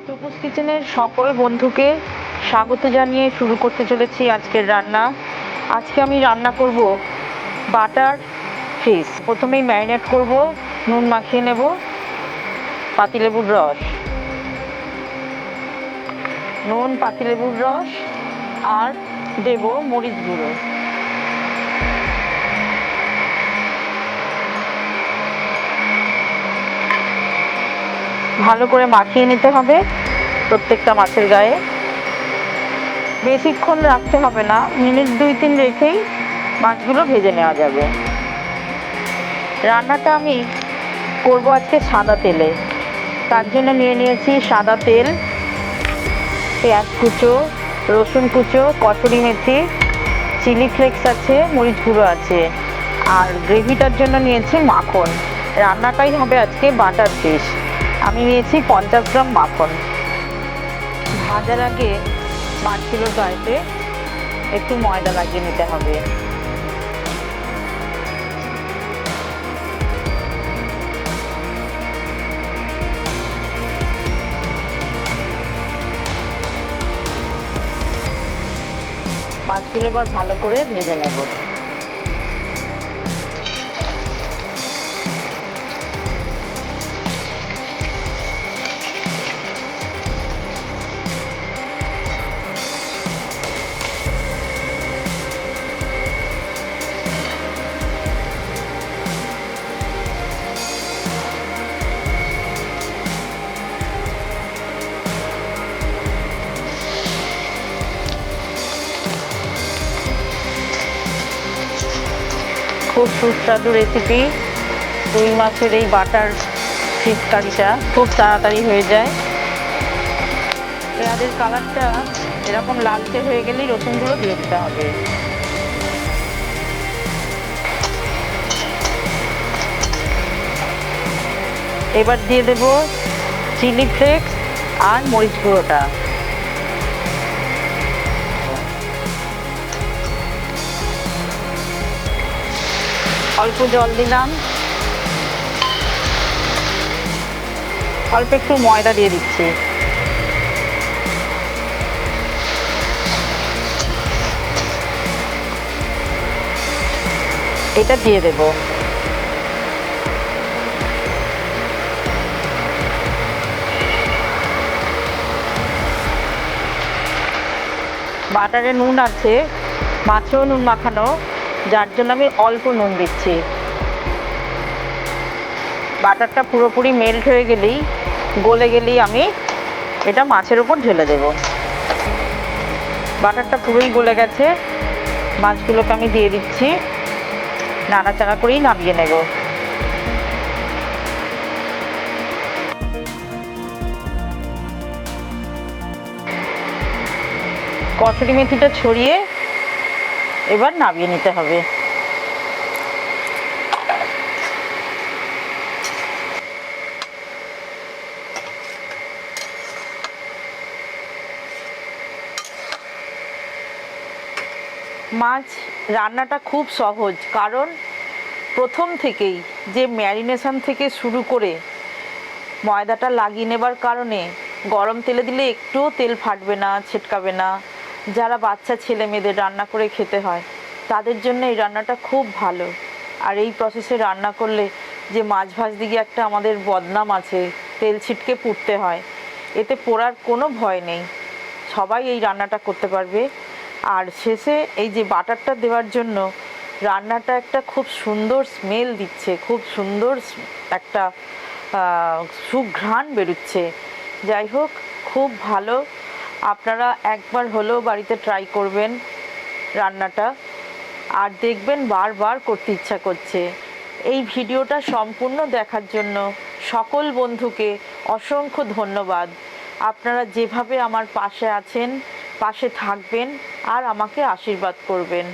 টুকুস কিচেনের সকল বন্ধুকে স্বাগত জানিয়ে শুরু করতে চলেছি আজকের রান্না। আজকে আমি রান্না করব বাটার ফিশ। প্রথমেই ম্যারিনেট করব, নুন মাখিয়ে নেব, পাতিলেবুর রস, নুন, পাতিলেবুর রস আর দেব মরিচ গুঁড়ো। ভালো করে মাখিয়ে নিতে হবে প্রত্যেকটা মাছের গায়ে। বেশিক্ষণ রাখতে হবে না, মিনিট 2-3 রেখেই মাছগুলো ভেজে নেওয়া যাবে। রান্নাটা আমি করব আজকে সাদা তেলে। তার জন্য নিয়ে নিয়েছি সাদা তেল, পেঁয়াজ কুচো, রসুন কুচো, কসুরি মেথি, চিলি ফ্লেক্স আছে, মরিচ গুঁড়ো আছে, আর গ্রেভিটার জন্য নিয়েছি মাখন। রান্নাটাই হবে আজকে বাটার ফিশ। আমি নিয়েছি 50 গ্রাম মাখন। ভাজার আগে মাছগুলোর গায়েতে একটু ময়দা লাগিয়ে নিতে হবে। মাছগুলো এবার ভালো করে ভেজে নেব। খুব সুস্বাদু রেসিপি রুই মাছের এই বাটার ফিশ কারিটা খুব তাড়াতাড়ি হয়ে যায়। পেঁয়াজের কালারটা এরকম লালচে হয়ে গেলেই রসুনগুলো দিয়ে দিতে হবে। এবার দিয়ে দেব চিলি ফ্লেক্স আর মরিচ গুঁড়োটা। অল্প জল দিলাম, অল্প একটু ময়দা দিয়ে দিচ্ছি। এটা দিয়ে দেব। বাটারে নুন আছে, মাছেও নুন মাখানো, যার জন্য আমি অল্প নুন দিচ্ছি। বাটারটা পুরোপুরি মেল্ট হয়ে গেলেই, গলে গেলেই আমি এটা মাছের উপর ঢেলে দেব। বাটারটা পুরোই গলে গেছে, মাছগুলোকে আমি দিয়ে দিচ্ছি। নাড়াচাড়া করেই নামিয়ে নেব। কসুরি মেথিটা ছড়িয়ে এবার নামিয়ে নিতে হবে। মাছ রান্নাটা খুব সহজ, কারণ প্রথম থেকেই যে ম্যারিনেশন থেকে শুরু করে ময়দাটা লাগিয়ে নেবার কারণে গরম তেলে দিলে একটুও তেল ফাটবে না, ছিটকাবে না। যারা বাচ্চা ছেলে মেয়েদের রান্না করে খেতে হয় তাদের জন্য এই রান্নাটা খুব ভালো। আর এই প্রসেসে রান্না করলে যে মাছ ভাজতে গিয়ে একটা আমাদের বদনাম আছে, তেল ছিটকে পুড়তে হয়, এতে পোড়ার কোনো ভয় নেই। সবাই এই রান্নাটা করতে পারবে। আর শেষে এই যে বাটারটা দেওয়ার জন্য রান্নাটা একটা খুব সুন্দর স্মেল দিচ্ছে, খুব সুন্দর একটা সুঘ্রাণ বেরোচ্ছে। যাই হোক, খুব ভালো। আপনারা একবার হলেও বাড়িতে ট্রাই করবেন রান্নাটা, আর দেখবেন বারবার করতে ইচ্ছা করছে। এই ভিডিওটা সম্পূর্ণ দেখার জন্য সকল বন্ধুকে অসংখ্য ধন্যবাদ। আপনারা যেভাবে আমার পাশে আছেন, পাশে থাকবেন আর আমাকে আশীর্বাদ করবেন।